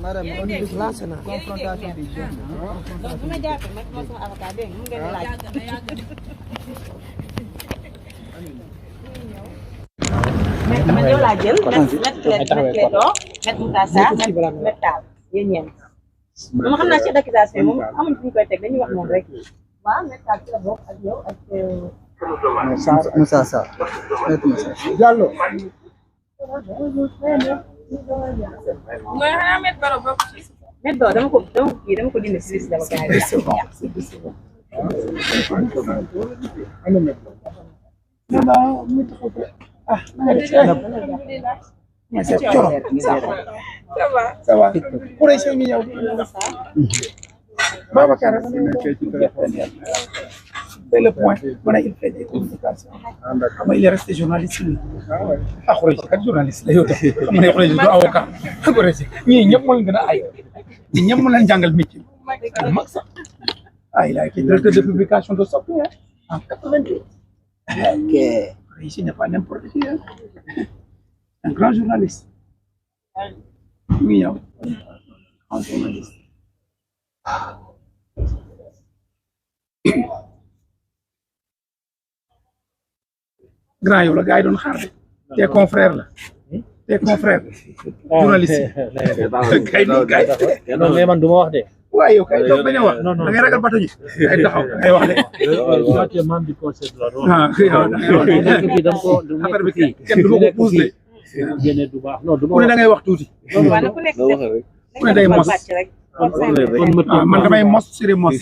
madame on dit lancé na confrontation bi jeex na bu ma jàppee nag moo sama avocat dégg nga mu ngeen di laaj. mais man yow laa jël met Moutassa met Tall yéen ñeent moom xam naa chef d'accusation moom amuñ fu ñu koy teg dañuy wax moom rek waaw met Tall ci la bokk ak yow ak Moussa Sarr Diallo mooy xanaa met Baro bokk ci met Baro dama ko dindi si liste d'avocat ça va pour essayer mi ñëw Babacar c'est le point on a il fait des communications il est resté journaliste lui ah Khoureychi kat journaliste la yow tam xam nga Khoureychi du avocat Khoureychi ñii ñëpp moo leen gën a ay ñi ñëpp moo leen jàngal métier mag sax ah il a été directeur de publication de Sopi en 88 ok Khoureychi n'est pas n'importe qui un grand journaliste mi ñëw grand journaliste grand yow la gars yi doon xaar de tes confrères la tes confrères journaliste kay non mais man du ma wax de. waaye yow kay toog bañ a wax da ngay ragal bato ji ay taxaw ngay wax de membre du conseil de la ah yow da ngay wax affaire bi kenn du ma ko pousse de du baax non du ma ku ne da ngay wax tuuti ku ne day mos man damay mos siri mos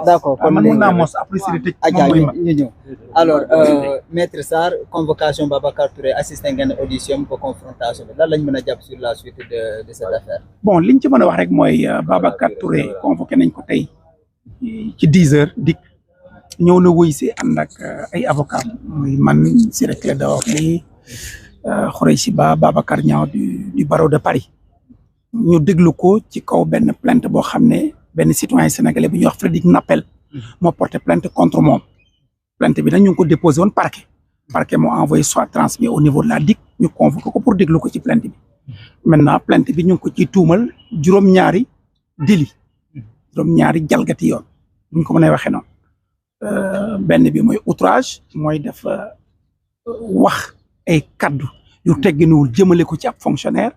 d'accord kon man mun naa mos après siri tëj Adja moom mooy ma ñu ñëw alors maître Sarr convocation Babacar Touré assisté ngeen audition pour confrontation bi lan lañ mën a jàpp sur la suite de cette affaire. bon liñ ci mën a wax rek mooy Babacar Touré convoqué nañ ko tey ci 10 heures dik ñëw na wuy si ànd ak ay avocat muy man Ciré Clédor Ly Khoureychi Ba Babacar Niang du barreau de Paris ñu déglu ko ci kaw benn plainte boo xam ne benn citoyen sénégalais bu ñuy wax Frédéric Nappel moo porté plainte contre moom plainte bi nag ñu ngi ko déposé woon parquet moo envoyé soit transmis au niveau de la DIC ñu convoqué ko pour déglu ko ci plainte bi maintenant plainte bi ñu ngi ko ciy tuumal juróom-ñaari délit juróom-ñaari jalgati yoon buñ ko mën a waxee noonu benn bi mooy outrage mooy dafa wax ay kaddu yu tegginuwul jëmale ko ci ab fonctionnaire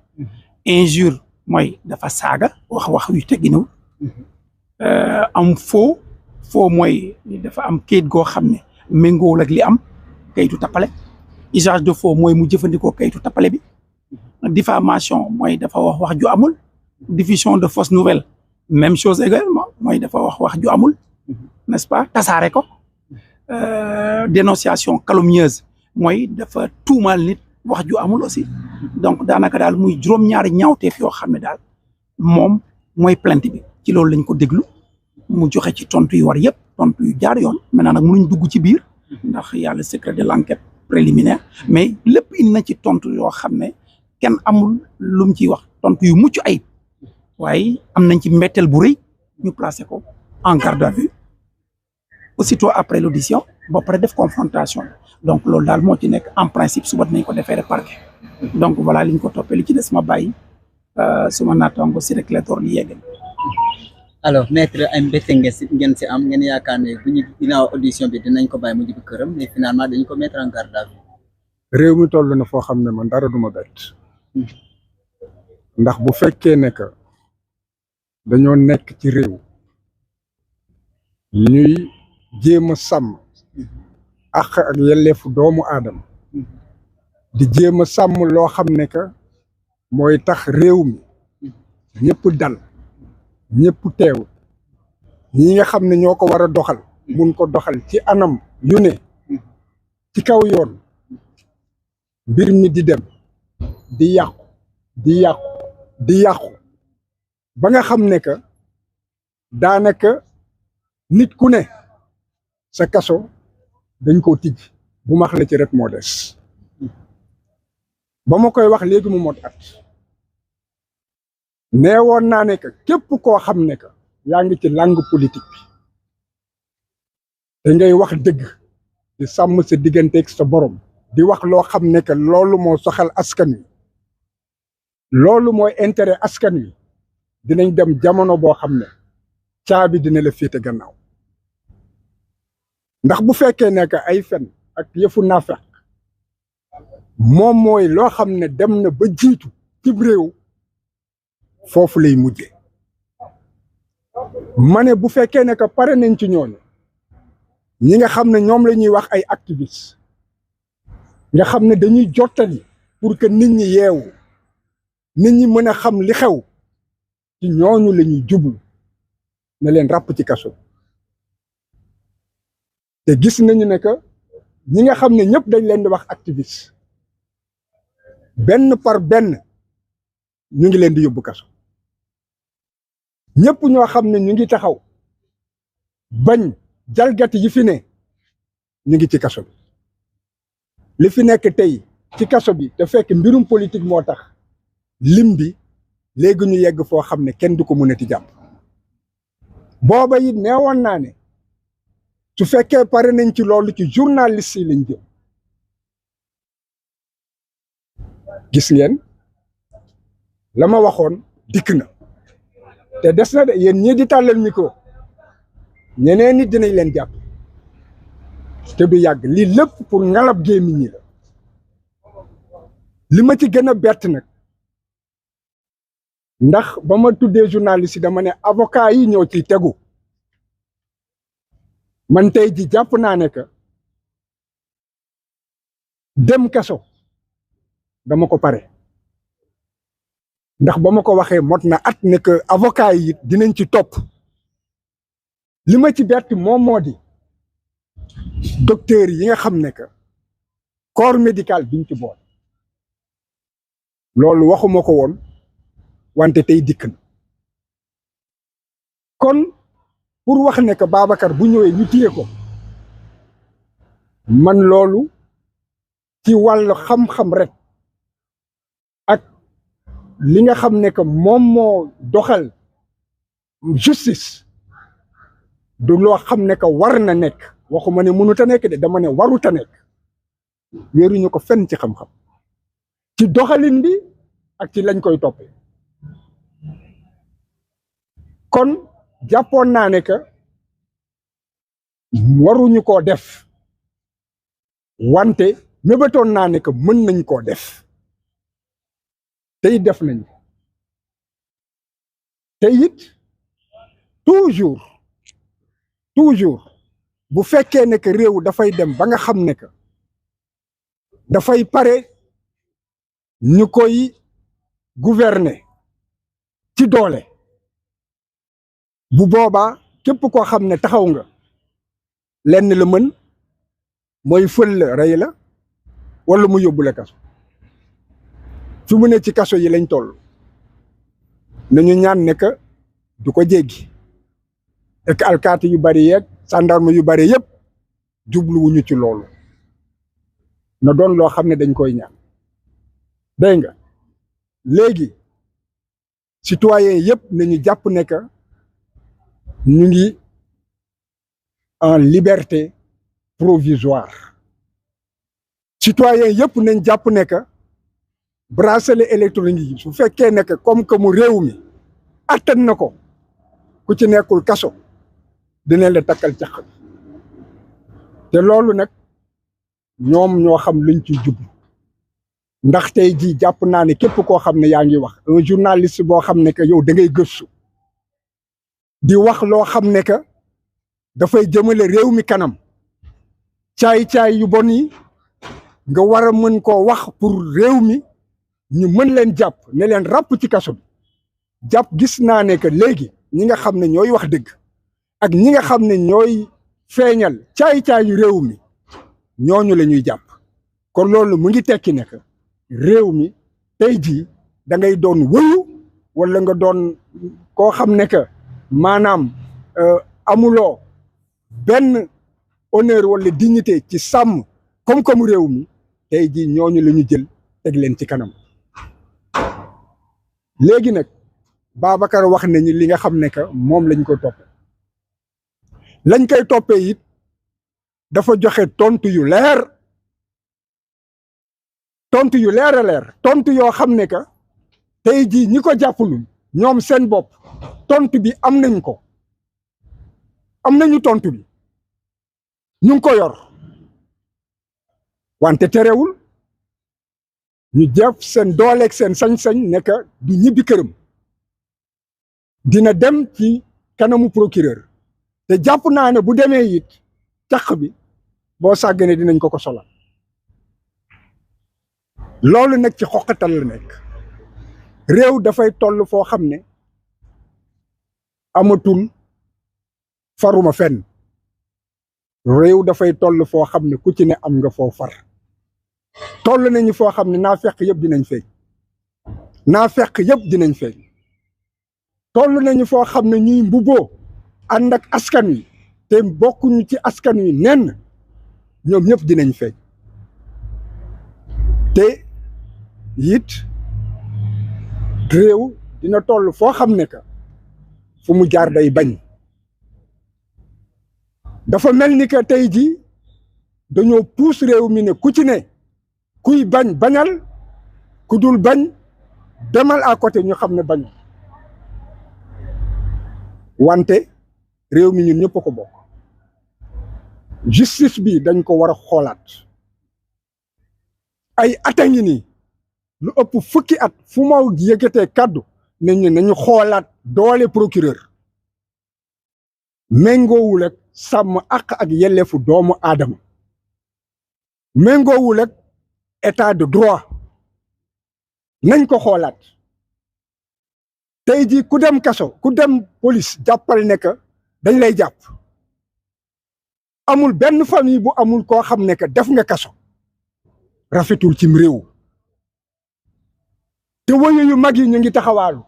injure mooy dafa saaga wax yu tegginuwul am faux mooy dafa am kayit goo xam ne méngoowul ak li am kayitu tappale usage de faux mooy mu jëfandikoo kayitu tappale bi diffamation mooy dafa wax ju amul diffusion de fausses nouvelles même chose également mooy dafa wax ju amul n'est-ce pas tasaare ko dénonciation calomnieuse mooy dafa tuumaal nit wax ju amul aussi donc daanaka daal muy juróom-ñaari ñaawteef yoo xam ne daal moom mooy plainte bi ci loolu lañ ko déglu mu joxe ci tontu yu war yëpp tontu yu jaar yoon maintenant nag mënuñ dugg ci biir ndax y a le secret de l'enquête préliminaire mais lépp indi na ci tontu yoo xam ne kenn amul lu mu ciy wax tontu yu mucc ayib waaye am nañ ci mbetteel bu rëy ñu placé ko en garde à vue aussitôt après l'audition ba pare def confrontation donc loolu daal moo ci nekk en principe suba dinañ ko defee parquet donc voilà liñ ko toppee li ci des ma bàyyi suma naataango Ciré Clédor Ly yeggal. alors maître ay mbette ngeen si am ngeen yaakaar ne bu ñu ginnaaw audition bi dinañ ko bàyyi mu jibbi këram mais finalement dañu ko mettre en garde à vue. réew mi toll na foo xam ne man dara duma bett ndax bu fekkee ne que dañoo nekk ci réew ñuy jéem a sàmm àq ak yelleefu doomu aadama di jéem a sàmm loo xam ne que mooy tax réew mi ñëpp dal ñëpp teew ñi nga xam ne ñoo ko war a doxal mun ko doxal ci anam yu ne ci kaw yoon mbir mi di dem di yàqu ba nga xam ne que daanaka nit ku ne sa kaso dañ koo tijj bu max la ci rek moo des ba ma koy wax léegi mu mot at neewoon naa ne que képp koo xam ne que yaa ngi ci langue politique bi te ngay wax dëgg di sàmm sa digganteeg sa borom di wax loo xam ne que loolu moo soxal askan wi loolu mooy intérêt askan wi dinañ dem jamono boo xam ne caabi dina la féete gannaaw ndax bu fekkee ne que ay fen ak yëfu naafeq moom mooy loo xam ne dem na ba jiitu cib réew foofu lay mujje ma ne bu fekkee ne que pare nañ ci ñooñu ñi nga xam ne ñoom la ñuy wax ay activistes nga xam ne dañuy jottali pour que nit ñi yeewu nit ñi mën a xam li xew ci ñooñu la ñuy jublu ne leen ràpp ci kaso te gis nañu ne que ñi nga xam ne ñëpp dañ leen di wax activiste benn par benn ñu ngi leen di yóbbu kaso ñëpp ñoo xam ne ñu ngi taxaw bañ jalgati yi fi ne ñu ngi ci kaso bi li fi nekk tey ci kaso bi te fekk mbirum politique moo tax lim bi léegi ñu yegg foo xam ne kenn du ko mënati jàpp booba it neewoon naa ne su fekkee pare nañ ci loolu ci journaliste yi lañ jëm gis ngeen la ma waxoon dikk na te des na de yéen ñii di tàllal micro ñeneen nit dinañ leen jàpp te du yàgg lii lépp pour ngalab gémmiñ ñi la li ma ci gën a bett nag ndax ba ma tuddee journaliste yi dama ne avocat yi ñoo ciy tegu man tey ji jàpp naa ne que dem kaso dama ko pare ndax ba ma ko waxee mot na at ne que avocat yi dinañ ci topp li ma ci bett moom moo di docteur yi nga xam ne que corps médical biñ ci boole loolu waxuma ko woon wante tey dikk na kon pour wax ne que Babacar bu ñëwee ñu téye ko man loolu ci wàllu xam-xam rek ak li nga xam ne que moom moo doxal justice du loo xam ne que war na nekk waxuma ne mënut a nekk de dama ne warut a nekk wéeruñu ko fenn ci xam-xam ci doxalin bi ak ci lañ koy toppee kon jàppoon naa ne que waruñu koo def wante mébatoon naa ne que mën nañ koo def tey def nañ te it toujours bu fekkee ne que réew dafay dem ba nga xam ne que dafay pare ñu koy gouverner ci doole bu boobaa képp koo xam ne taxaw nga lenn la mën mooy fël la rey la wala mu yóbbu la kaso fi mu ne ci kaso yi lañ toll nañu ñaan ne que du ko jéggi ek alkaati yu bari yeeg gendarme yu bari yëpp jubluwuñu ci loolu na doon loo xam ne dañ koy ñaan dégg nga léegi citoyen yëpp nañu jàpp ne que ñu ngi en liberté provisoire citoyen yëpp nañ jàpp ne que bracelet électronique yi su fekkee ne que comme que mu réew mi attan na ko ku ci nekkul kaso dinañ la takkal caq bi te loolu nag ñoom ñoo xam luñ ci jublu ndax tey jii jàpp naa ne képp koo xam ne yaa ngi wax un journaliste boo xam ne que yow da ngay gëstu di wax loo xam ne que dafay jëmale réew mi kanam caay-caay yu bon yi nga war a mën koo wax pour réew mi ñu mën leen jàpp ne leen ràpp ci kaso bi jàpp gis naa ne que léegi ñi nga xam ne ñooy wax dëgg ak ñi nga xam ne ñooy feeñal caay-caay yu réew mi ñooñu la ñuy jàpp kon loolu mu ngi tekki ne que réew mi tey jii da ngay doon wëyu wala nga doon koo xam ne que maanaam amuloo benn honneur wala dignité ci sàmm koom-koomu réew mi tey jii ñooñu la ñu jël teg leen ci kanam léegi nag Babacar wax nañu li nga xam ne que moom lañ ko toppee lañ koy toppee it dafa joxe tontu yu leer a leer tontu yoo xam ne que tey jii ñi ko jàppalul ñoom seen bopp tontu bi am nañ ko am nañu tontu bi ñu ngi ko yor wante terewul ñu jëf seen dooleeg seen sañ-sañ nekk du ñibbi këram dina dem ci kanamu procureur te jàpp naa ne bu demee it caq bi boo sàgganee dinañ ko solal loolu nag ci xoqatal la nekk réew dafay toll foo xam ne amatul faruma fenn réew dafay toll foo xam ne ku ci ne am nga foo far toll nañu foo xam ne naa fekk yëpp dinañ feeñ naa fekk yëpp dinañ feeñ toll nañu foo xam ne ñuy mbubboo ànd ak askan wi te bokkuñu ci askan wi nenn ñoom ñëpp dinañ feeñ te it réew dina toll foo xam ne que fu mu jaar day bañ dafa mel ni que tey jii dañoo puus réew mi ne ku ci ne kuy bañ bañal ku dul bañ demal à côté ñu xam ne bañ wante réew mi ñun ñëpp ko bokk justice bi dañ ko war a xoolaat ay ata ngi nii lu ëpp fukki at fu ma yëkkatee kàddu nañu xoolaat doole procureur méngoowul ak sàmm àq ak yelleefu doomu aadama méngoowul ak état de droit nañ ko xoolaat tey jii ku dem kaso ku dem police jàppal ne que dañ lay jàpp amul benn famille bu amul koo xam ne que def nga kaso rafetul cim réew te woyu yu mag yi ñu ngi taxawaalu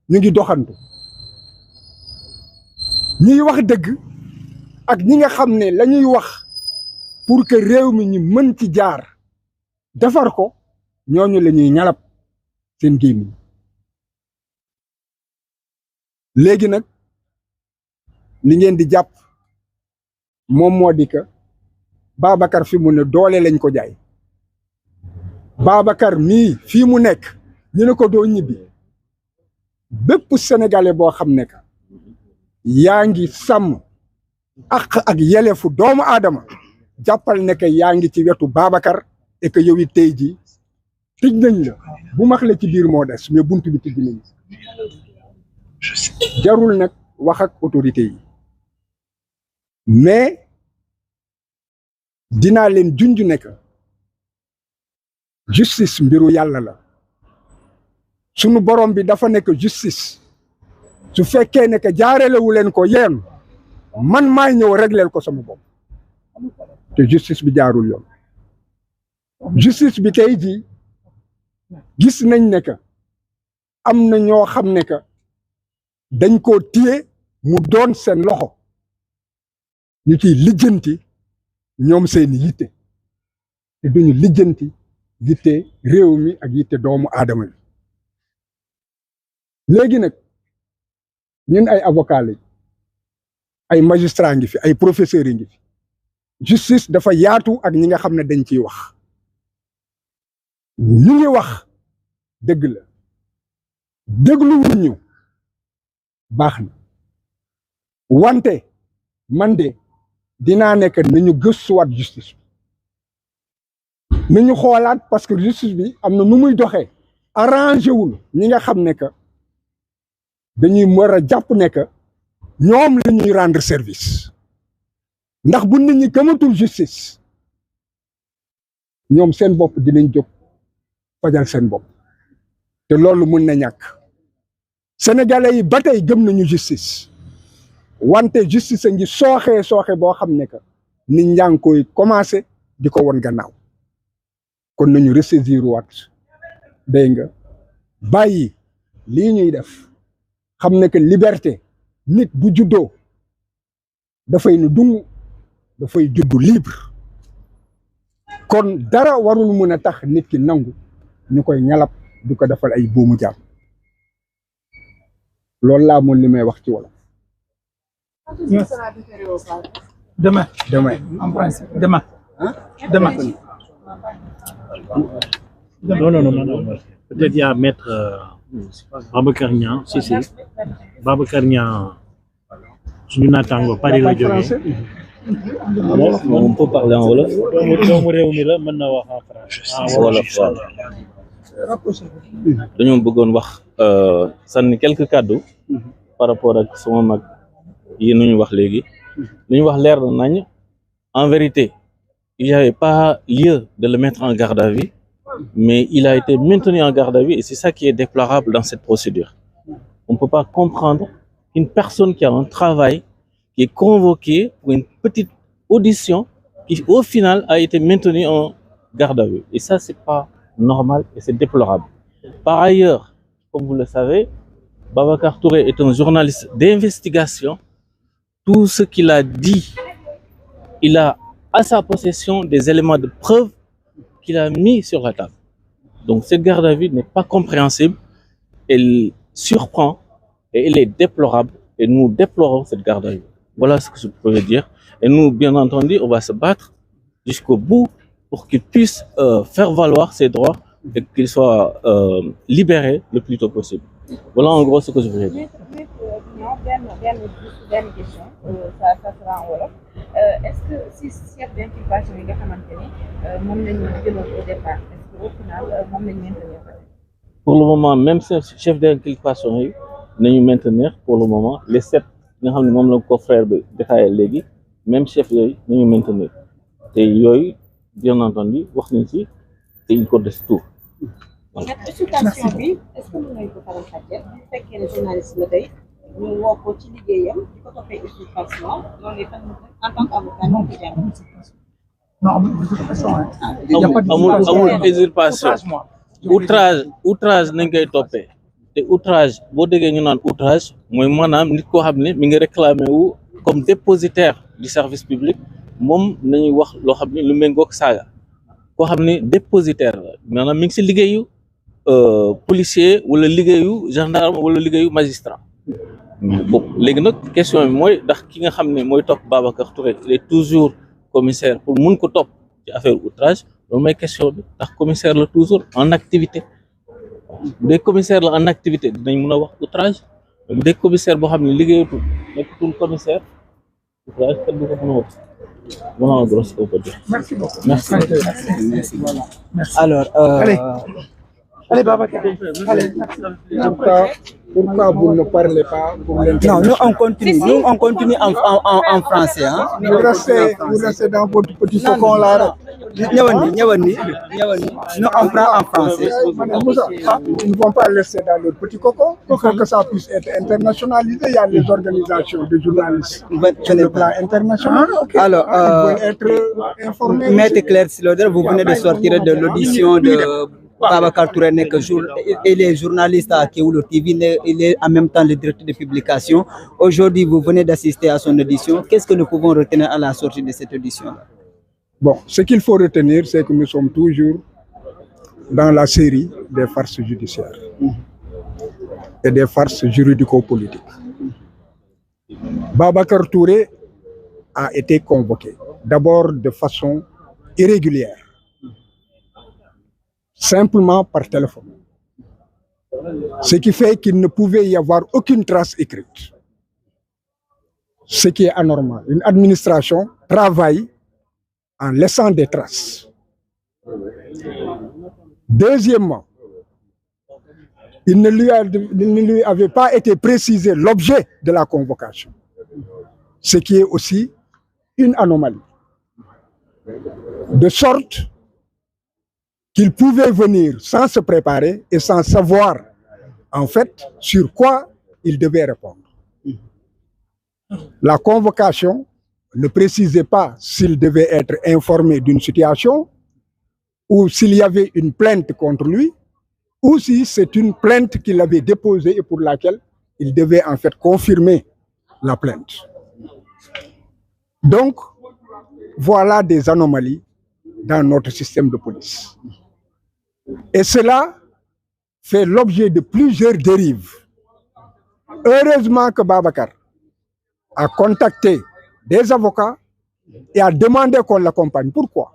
ñu ngi doxantu ñiy wax dëgg ak ñi nga xam ne la ñuy wax pour que réew mi ñu mën ci jaar defar ko ñooñu la ñuy ñalab seen gémmiñ léegi nag li ngeen di jàpp moom moo di que Babacar fi mu ne doole lañ ko jaay Babacar mii fii mu nekk ñu ne ko doo ñibbi bépp sénégalais boo xam ne que yaa ngi sàmm àq ak yelefu doomu aadama jàppal ne que yaa ngi ci wetu Babacar et que yow it tey jii tëj nañ la bu max la ci biir moo des mais bunt bi tëj nañ jarul nag wax ak autorité yi mais dinaa leen junj ne que justice mbiru yàlla la sunu borom bi dafa nekk justice su fekkee ne que jaarelewu leen ko yéen man maay ñëw régleel ko sama bopp te justice bi jaarul yoon justice bi tey jii gis nañ ne que am na ñoo xam ne que dañ koo téye mu doon seen loxo ñu ciy lijjanti ñoom seeni yitte te duñu lijjanti yitte réew mi ak yitte doomu aadama bi léegi nag ñun ay avocat lañ ay magistrat ngi fi ay professeurs yi ngi fi justice dafa yaatu ak ñi nga xam ne dañ ciy wax ñu ngi wax dëgg la dégluwuñ ñu baax na wante man de dinaa nekk nañu gëstuwaat justice bi nañu xoolaat parce que justice bi am na nu muy doxee arrangé wul ñi nga xam ne que dañuy war a jàpp ne que ñoom la ñuy rendre service ndax bu nit ñi gëmatul justice ñoom seen bopp dinañ jóg fajal seen bopp te loolu mun na ñàkk sénégalais yi ba tey gëm nañu justice wante justice a ngi sooxe boo xam ne que nit ñaa ngi koy commencé di ko won gannaaw kon nañu ressaisir waat dégg nga bàyyi lii ñuy def xam ne que liberté nit bu juddoo dafay nu dung dafay juddu libre kon dara warul mun a tax nit ki nangu ñu koy ñalab du ko defal ay buumu jaam loolu laa moon li may wax ci wolof. Demain. En principe, demain. Demain. Non. Peut-être il y a maître Babacar Niang, si. Babacar Niang, suñu naataango Paris la jógee. On peut parler en wolof. doomu réew mi la mën na wax en français. wolof waaw. dañoo bëggoon wax sànni quelques cadeaux par rapport ak sama mag yi nu ñu wax léegi. lu ñu wax leer na nañ. En vérité, il n'y avait pas lieu de le mettre en garde à vue, mais il a été maintenu en garde à vue et c'est ça qui est déplorable dans cette procédure. On ne peut pas comprendre qu'une personne qui a un travail, qui est convoquée pour une petite audition, qui au final a été maintenue en garde à vue. Et ça, c'est pas normal et c'est déplorable. Par ailleurs, comme vous le savez, Babacar Touré est un journaliste d'investigation. Tout ce qu'il a dit, il a à sa possession des éléments de preuve qu'il a mis sur la table. Donc cette garde à vue n'est pas compréhensible, elle surprend et elle est déplorable et nous déplorons cette garde à vue. Voilà ce que je peux dire. Et nous, bien entendu, on va se battre jusqu'au bout pour qu'il puisse faire valoir ses droits et qu'il soit libéré le plus tôt possible. Voilà en gros ce que je voulais dire. benn question ça sera en wolof est-ce que si chef d'inculpation yi nga xamante ni moom lañu jëloon au départ est-ce que au final moom lañu maintenir? Pour le moment même chef d'inculpation yi nañu maintenir pour le moment les 7 nga xam ne moom la ko frère bi détaillé léegi même chef yooyu nañu maintenir te yooyu bien entendu wax nañ ci te il ko des tout. Situation bi est-ce que mën nañu ko faral fàtte bu fekkee ne journaliste la tey ñu woo ko ci liggéeyam di ko toppee usurpation loolu itam en tant qu'avocat ñu ko jàpp. Non, amul usurpation. outrage nañ koy toppee te outrage boo déggee ñu naan outrage mooy maanaam nit koo xam ne mi ngi réclamé wu comme dépositaire du service public moom nañuy wax loo xam ne lu méngoog saaga koo xam ne dépositaire la maanaam mi ngi si liggéeyu policier wala liggéeyu gendarme wala liggéeyu magistrat. Bon léegi nag question bi mooy ndax ki nga xam ne mooy topp Babacar Touré il est toujours commissaire pour mun ko topp ci affaire outrage loolu mooy question bi ndax commissaire la toujours en activité bu dee commissaire la en activité dinañ mun a wax outrage bu dee commissaire boo xam ne liggéeyatul nekkatul commissaire outrage kenn du ko mën a wax. Voilà en gros ce qu'on peut dire. Merci beaucoup. Merci. Merci. Alors, Allez, Babacar. Allez. Pourquoi vous ne parlez pas pour non, l'intervention? nous on continue en français. Hein. Vous restez dans votre petit cocon là. Nous on prend en français. Madame Moussa, ils ne vont pas rester dans leur petit cocon. Il faut que ça puisse être internationalisé. Il y a les organisations de journalistes sur le plan international. Alors, Ils veulent être informés. Maître Claire Siloder, vous venez de sortir de l'audition de Babacar Touré et les journalistes à Kewoulo TV, il est en même temps le directeur de publication. Aujourd'hui, vous venez d'assister à son audition. Qu'est-ce que nous pouvons retenir à la sortie de cette audition-là? Bon, ce qu'il faut retenir, c'est que nous sommes toujours dans la série des farces judiciaires et des farces juridico-politiques. Babacar Touré a été convoqué, d'abord de façon irrégulière, simplement par téléphone. Ce qui fait qu'il ne pouvait y avoir aucune trace écrite. Ce qui est anormal. Une administration travaille en laissant des traces. Deuxièmement, il ne lui avait pas été précisé l'objet de la convocation, ce qui est aussi une anomalie. De sorte qu'il pouvait venir sans se préparer et sans savoir en fait sur quoi il devait répondre. La convocation ne précisait pas s'il devait être informé d'une situation ou s'il y avait une plainte contre lui ou si c'est une plainte qu'il avait déposée et pour laquelle il devait en fait confirmer la plainte. Donc, voilà des anomalies dans notre système de police. Et cela fait l'objet de plusieurs dérives. Heureusement que Babacar a contacté des avocats et a demandé qu'on l'accompagne. Pourquoi?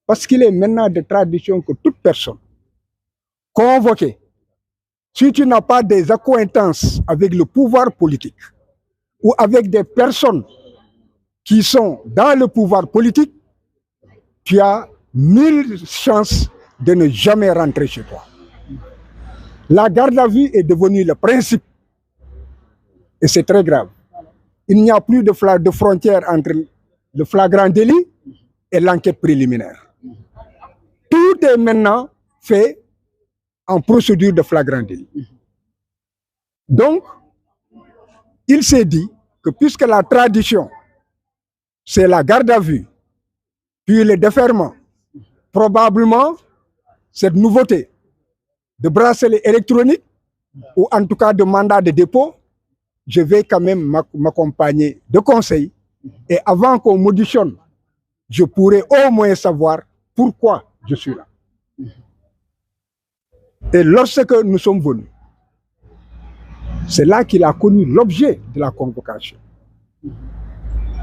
Parce qu'il est maintenant de tradition que toute personne convoqué, si tu n'as pas des accointances avec le pouvoir politique ou avec des personnes qui sont dans le pouvoir politique, tu as 1000 chances de ne jamais rentrer chez toi. La garde à vue est devenue le principe. Et c'est très grave. Il n'y a plus de frontière entre le flagrant délit et l'enquête préliminaire. Tout est maintenant fait en procédure de flagrant délit. Donc, il s'est dit que puisque la tradition, c'est la garde à vue, puis le déferment, probablement cette nouveauté de bracelet électronique ou en tout cas de mandat de dépôt, je vais quand même m'accompagner de conseils et avant qu'on m'auditionne, je pourrai au moins savoir pourquoi je suis là. Et lorsque nous sommes venus, c'est là qu'il a connu l'objet de la convocation.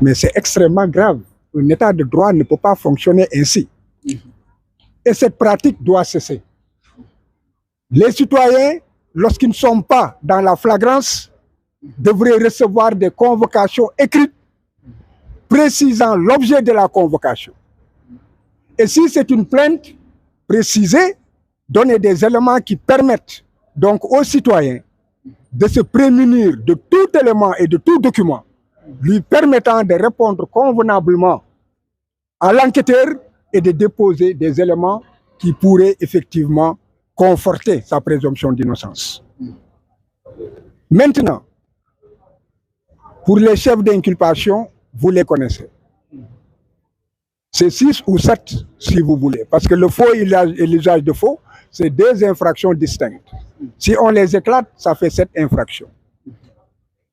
Mais c'est extrêmement grave. Un état de droit ne peut pas fonctionner ainsi. Et cette pratique doit cesser. Les citoyens, lorsqu'ils ne sont pas dans la flagrance, devraient recevoir des convocations écrites précisant l'objet de la convocation. Et si c'est une plainte, préciser, donner des éléments qui permettent donc aux citoyens de se prémunir de tout élément et de tout document lui permettant de répondre convenablement à l'enquêteur et de déposer des éléments qui pourraient effectivement conforter sa présomption d'innocence. Maintenant, pour les chefs d'inculpation, vous les connaissez. C'est 6 ou 7 si vous voulez, parce que le faux et l'usage de faux, c'est 2 infractions distinctes. Si on les éclate, ça fait 7 infractions.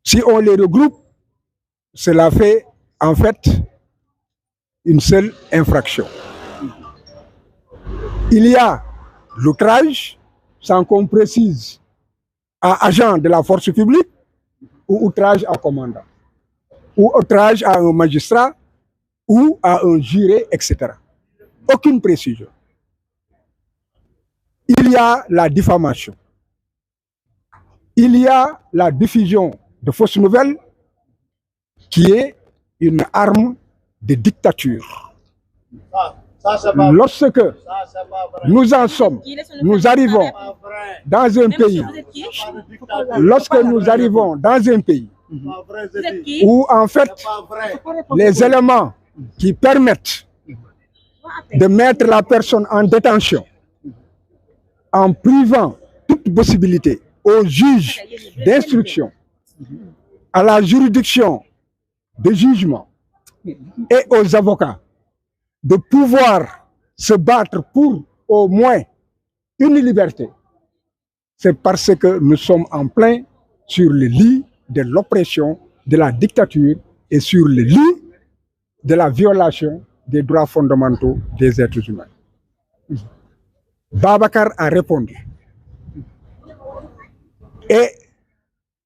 Si on les regroupe, cela fait en fait une seule infraction. Il y a l'outrage, sans qu'on précise, à agent de la force publique, ou outrage à commandant, ou outrage à un magistrat, ou à un juré, etc. Aucune précision. Il y a la diffamation. Il y a la diffusion de fausses nouvelles, qui est une arme de dictature. Lorsque nous en sommes, nous arrivons dans un pays, lorsque nous arrivons dans un pays où en fait les éléments qui permettent de mettre la personne en détention, en privant toute possibilité aux juges d'instruction, à la juridiction de jugement et aux avocats de pouvoir se battre pour au moins une liberté, c'est parce que nous sommes en plein sur le lit de l'oppression, de la dictature et sur le lit de la violation des droits fondamentaux des êtres humains. Babacar a répondu. Et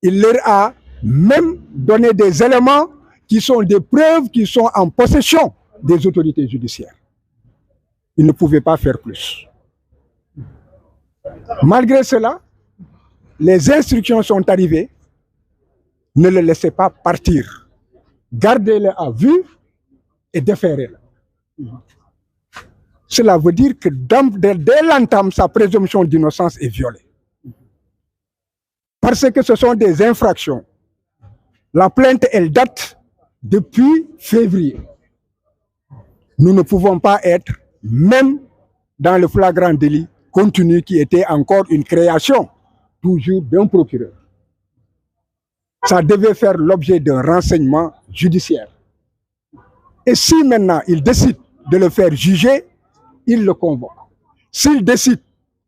il leur a même donné des éléments qui sont des preuves qui sont en possession des autorités judiciaires. Il ne pouvait pas faire plus. Malgré cela, les instructions sont arrivées. Ne le laissez pas partir. Gardez-le à vue et déférez-le. Cela veut dire que dès l'entame, sa présomption d'innocence est violée. Parce que ce sont des infractions. La plainte, elle date depuis février. Nous ne pouvons pas être, même dans le flagrant délit continu qui était encore une création, toujours d'un procureur. Ça devait faire l'objet d'un renseignement judiciaire. Et si maintenant il décide de le faire juger, il le convoque. S'il décide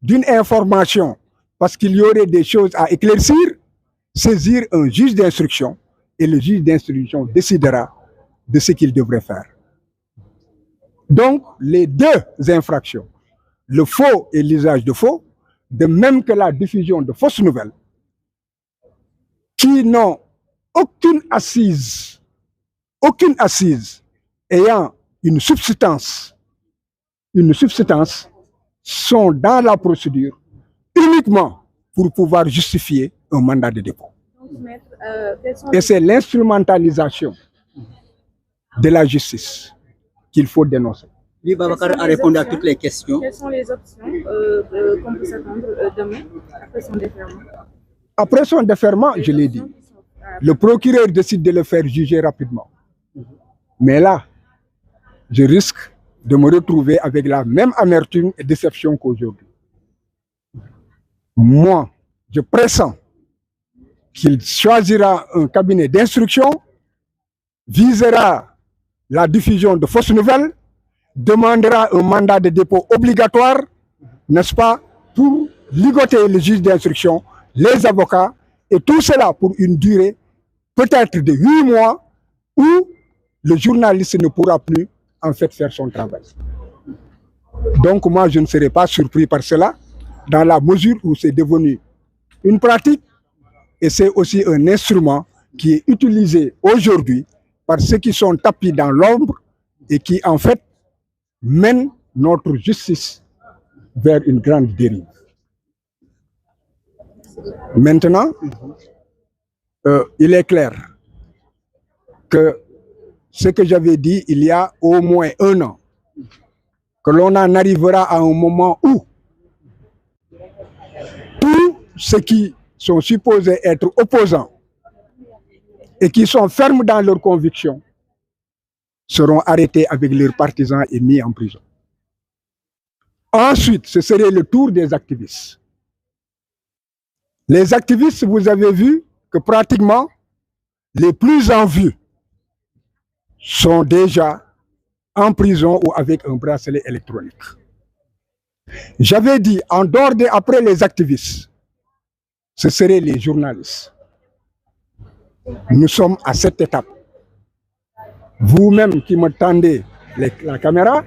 d'une information, parce qu'il y aurait des choses à éclaircir, saisir un juge d'instruction, et le juge d'instruction décidera de ce qu'il devrait faire. Donc, les 2 infractions, le faux et l'usage de faux, de même que la diffusion de fausses nouvelles, qui n'ont aucune assise ayant une substance, sont dans la procédure uniquement pour pouvoir justifier un mandat de dépôt. Donc, maître, Et c'est l'instrumentalisation de la justice qu'il faut dénoncer. Lui, Babacar a répondu à toutes les questions. Quelles sont les options qu'on peut s'attendre demain après son déferment? Après son déferment, je l'ai dit, le procureur décide de le faire juger rapidement. Mais là, je risque de me retrouver avec la même amertume et déception qu'aujourd'hui. Moi, je pressens qu'il choisira un cabinet d'instruction, visera la diffusion de fausses nouvelles, demandera un mandat de dépôt obligatoire, n'est-ce pas, pour ligoter le juge d'instruction, les avocats, et tout cela pour une durée peut-être de 8 mois où le journaliste ne pourra plus en fait faire son travail. Donc moi, je ne serai pas surpris par cela, dans la mesure où c'est devenu une pratique et c'est aussi un instrument qui est utilisé aujourd'hui par ceux qui sont tapis dans l'ombre et qui en fait mènent notre justice vers une grande dérive. Maintenant, il est clair que ce que j'avais dit il y a au moins 1 an, que l'on en arrivera à un moment où tous ceux qui sont supposés être opposants et qui sont fermes dans leurs convictions seront arrêtés avec leurs partisans et mis en prison. Ensuite, ce serait le tour des activistes. Les activistes, vous avez vu que pratiquement les plus en vue sont déjà en prison ou avec un bracelet électronique. J'avais dit, en dehors après les activistes, ce seraient les journalistes. Nous sommes à cette étape. Vous-même qui me tendez la caméra,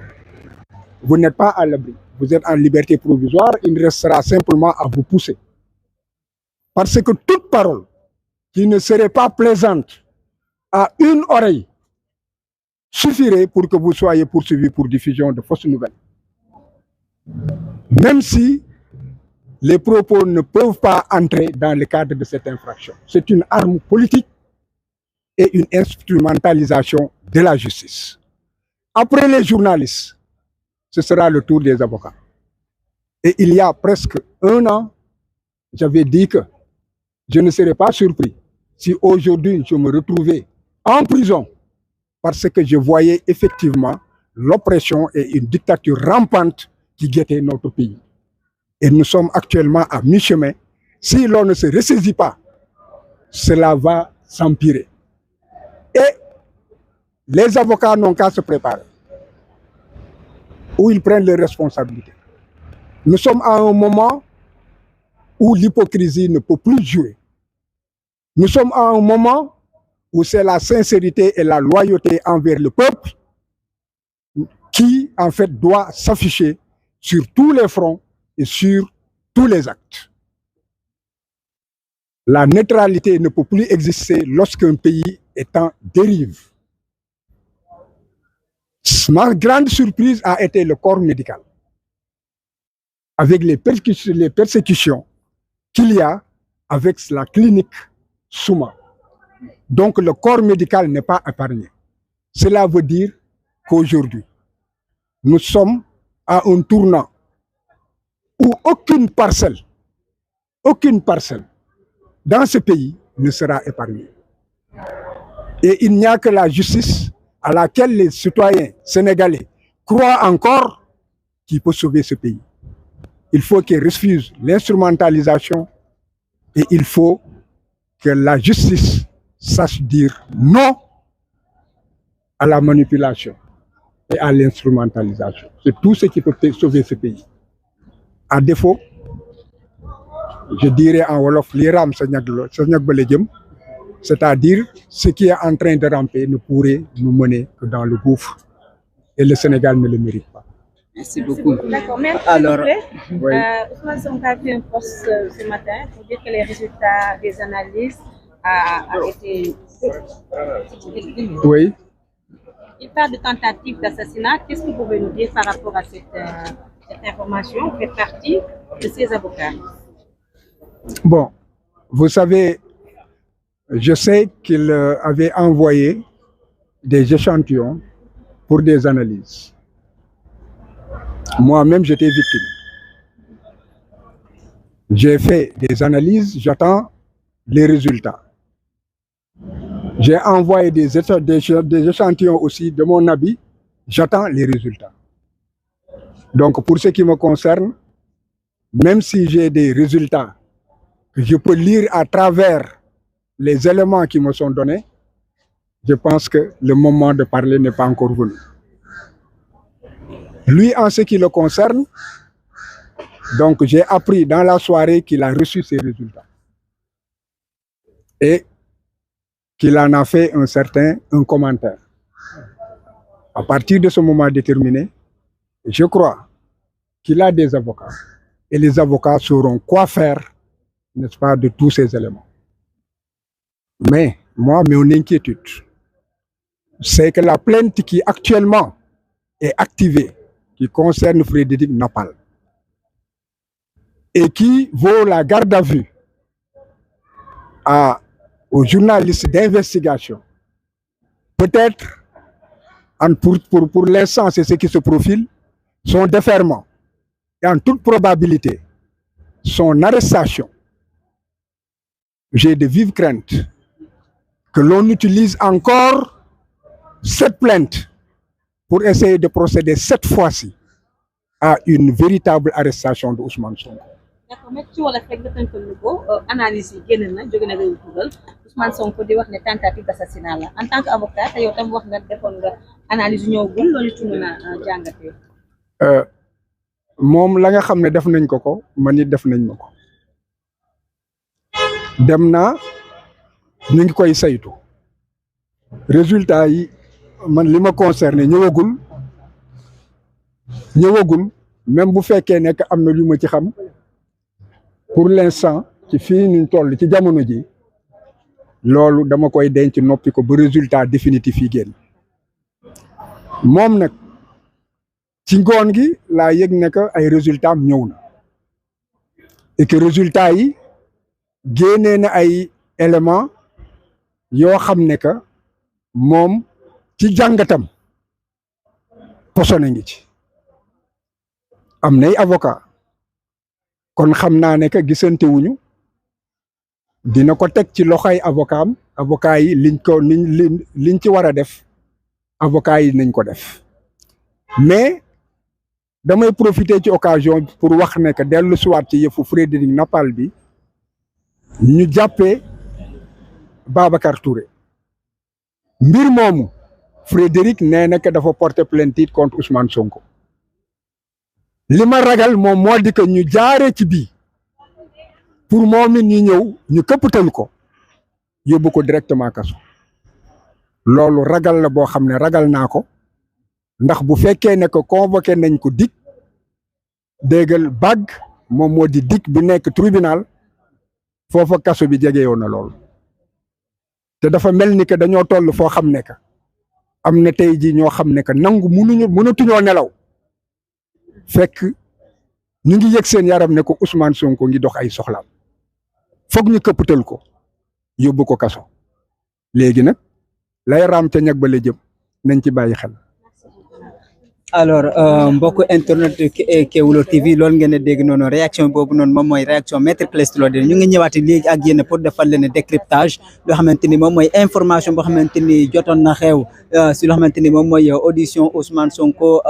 vous n'êtes pas à l'abri. Vous êtes en liberté provisoire, il restera simplement à vous pousser. Parce que toute parole qui ne serait pas plaisante à une oreille suffirait pour que vous soyez poursuivi pour diffusion de fausses nouvelles. Même si les propos ne peuvent pas entrer dans le cadre de cette infraction. C'est une arme politique et une instrumentalisation de la justice. Après les journalistes, ce sera le tour des avocats. Et il y a presque 1 an, j'avais dit que je ne serais pas surpris si aujourd'hui je me retrouvais en prison parce que je voyais effectivement l'oppression et une dictature rampante qui guettait notre pays. Et nous sommes actuellement à mi-chemin. Si l'on ne se ressaisit pas, cela va s'empirer. Et les avocats n'ont qu'à se préparer, où ils prennent leurs responsabilités. Nous sommes à un moment où l'hypocrisie ne peut plus jouer. Nous sommes à un moment où c'est la sincérité et la loyauté envers le peuple qui, en fait, doit s'afficher sur tous les fronts et sur tous les actes. La neutralité ne peut plus exister lorsqu'un pays est en dérive. Ma grande surprise a été le corps médical, avec les persécutions qu'il y a avec la clinique Souma. Donc le corps médical n'est pas épargné. Cela veut dire qu'aujourd'hui, nous sommes à un tournant où aucune parcelle dans ce pays ne sera épargnée. Et il n'y a que la justice à laquelle les citoyens sénégalais croient encore qui peut sauver ce pays. Il faut qu'ils refusent l'instrumentalisation et il faut que la justice sache dire non à la manipulation et à l'instrumentalisation. C'est tout ce qui peut sauver ce pays. À défaut, je dirais en Wolof, l'iram c'est-à-dire ce qui est en train de ramper ne pourrait nous mener que dans le gouffre. Et le Sénégal ne le mérite pas. Merci beaucoup. D'accord, merci. Alors, oui. Ousmane Sonko a fait un post ce matin pour dire que les résultats des analyses ont été... Oui. Il parle de tentative d'assassinat. Qu'est-ce que vous pouvez nous dire par rapport à cette information? Vous faites partie de ces avocats. Bon, vous savez, je sais qu'il avait envoyé des échantillons pour des analyses. Moi-même, j'étais victime. J'ai fait des analyses, j'attends les résultats. J'ai envoyé des échantillons aussi de mon habit, j'attends les résultats. Donc, pour ce qui me concerne, même si j'ai des résultats que je peux lire à travers les éléments qui me sont donnés, je pense que le moment de parler n'est pas encore venu. Lui, en ce qui le concerne, donc j'ai appris dans la soirée qu'il a reçu ses résultats et qu'il en a fait un commentaire. À partir de ce moment déterminé, je crois qu'il a des avocats et les avocats sauront quoi faire, n'est-ce pas, de tous ces éléments. Mais moi, mon inquiétude, c'est que la plainte qui actuellement est activée, qui concerne Frédéric Napal, et qui vaut la garde à vue aux journalistes d'investigation, peut-être, pour l'instant, c'est ce qui se profile, son déferment et en toute probabilité, son arrestation. J'ai de vives craintes que l'on utilise encore cette plainte pour essayer de procéder cette fois-ci à une véritable arrestation de Ousmane Sonko. D'accord, mais ci wala fekk nga tënkal ñu ko analyse yi génn na jóge na réew tugal Ousmane Sonko di wax ne tentative d'assassinat la en tant qu'avocat te yow tam wax nga defoon nga analyse ñëwagul loolu ci mën a jàngatee. moom la nga xam ne def nañ ko man it def nañ ma ko dem naa ñu ngi koy saytu résultat yi man li ma concerné ñëwagul même bu fekkee nekk am na lu ma ci xam pour l'instant ci fii ñu toll ci jamono ji loolu dama koy denc noppi ko ba résultat définitif yi génn moom nag ci ngoon gi laa yëg ne que ay résultats am ñëw na et que résultats yi génnee na ay éléments yoo xam ne que moom ci jàngatam posone ngi ci am nay avocat kon xam naa ne que gisante wuñu dina ko teg ci loxoy avocat yi liñ ci war a def avocat yi nañ ko def mais damay profiter ci occasion pour wax ne que dellu siwaat ci yëfu Frédéric Napal bi ñu jàppee Babacar Touré mbir moomu Frédéric nee na que dafa porter plainte contre Ousmane Sonko li ma ragal moom moo di que ñu jaaree ci bii pour moom it ñu ñëw ñu këppatal ko yóbbu ko directement kaso loolu ragal la boo xam ne ragal naa ko ndax bu fekkee ne que convoqué nañ ko dik déggal bag moom moo di dik bi nekk tribunal foofa kaso bi jegeyoon na loolu te dafa mel ni que dañoo toll foo xam ne que am na tey ji ñoo xam ne que nangu mënatuñoo nelaw fekk ñu ngi yëg seen yaram ne ko Ousmane Sonko ngi dox ay soxlaam foog ñu këppatal ko yóbbu ko kaso léegi nag lay raam ca ñag ba la jëm nañ ci bàyyi xel. alors mbokk internet Kéwoulo TV loolu ngeen a dégg noonu réaction boobu noonu moom mooy réaction maître Clédor Ciré Ly ñu ngi ñëwaat léegi ak yéen pour defal leen décryptage loo xamante ni moom mooy information boo xamante ni jotoon na xew si loo xamante ni moom mooy audition Ousmane Sonko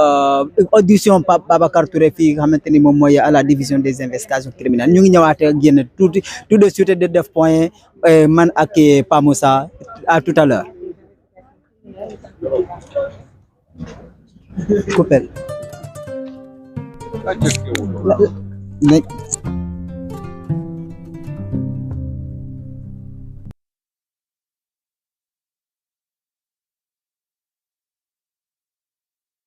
audition Babacar Touré fii nga xamante ni moom mooy à la division des investigations criminelles ñu ngi ñëwaat ak yéen tout de suite de def point man ak Pa Moussa à tout à l'heure. Coupel.